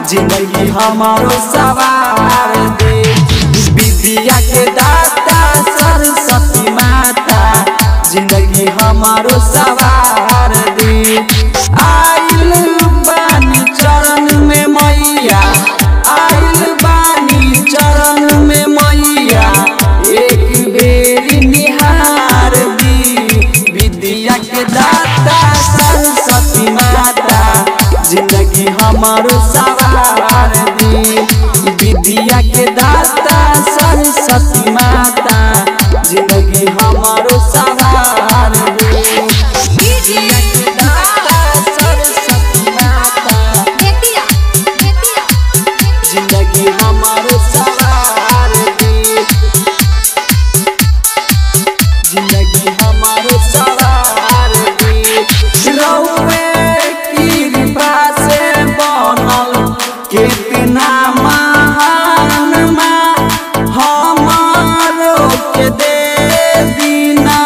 जिंदगी हमारो सवार दे। विद्या के दाता सरस्वती माता जिंदगी हमारो सवार दे। आइल बानी चरण में मैया, आइल बानी चरण में मैया, एक बेरी निहार दी। विद्या के दाता सरस्वती माता जिंदगी हमारो सवार दी। विद्या के दाता सरस्वती माता जिंदगी हमारो सवार दे। विद्या के दाता सरस्वती माता जिंदगी हमारो सवार दे। जिंदगी हमारो सवार दे। रउए की कृपा से बनल कितना महान माँ, हमारो के दे दीना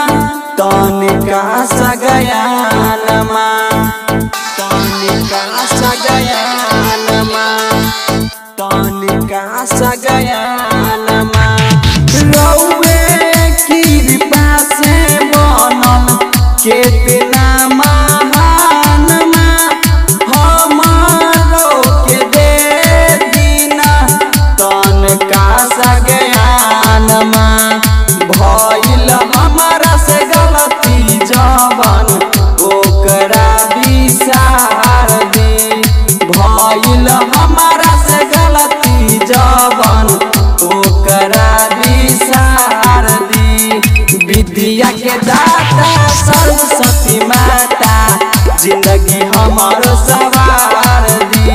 तनिका सगयान माँ, तनिका सगयान माँ, तनिका सगयान माँ। रउए की कृपा से बनल कितना महान माँ, हमारो के दे दीना तनिका सगयान माँ। भइल हमारा से गलती जवन ओकरा विसार दे। भइल हमारा से गलती जवन ओकरा विसार दे। विद्या के दाता सरस्वती माता जिंदगी हमारो सवार दी।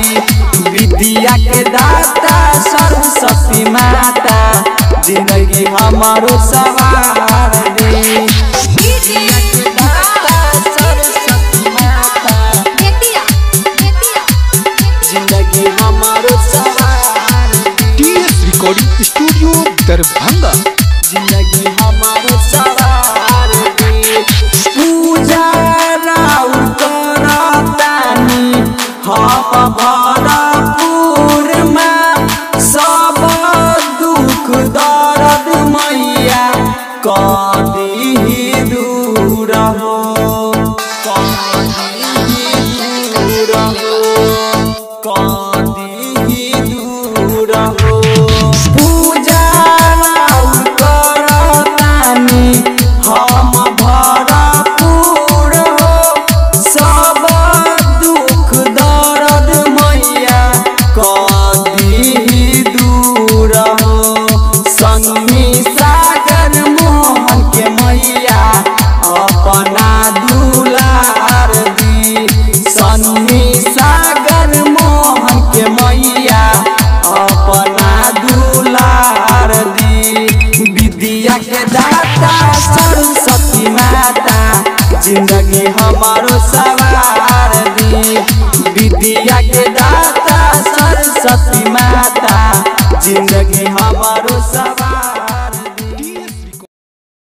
विद्या के दाता सरस्वती माता जिंदगी हमारो सवार दी। विद्या के दाता सरस्वती माता जिंदगी हमारो सवार दी। टीएस रिकॉर्डिंग स्टूडियो दरभंगा जिंदगी हमारो सवार दे। पूजा राउ करतानी हम भरपूर माँ, सब दुख दर्द मैया कदी दूर हो, कदी दूर हो, कदी दूर हो। पूजा हम भरपूर हो, सब दुख दर्द मैया कदी दूर हो। संगी सागर मोहन के मैया अपना दुलार दी। संगी सागर मोहन के मैया अपना दुलार दी। विद्या के दाता सरस्वती माता जिंदगी हमारो सवार दी। विद्या के दाता सरस्वती माता जिंदगी हमारो सवार।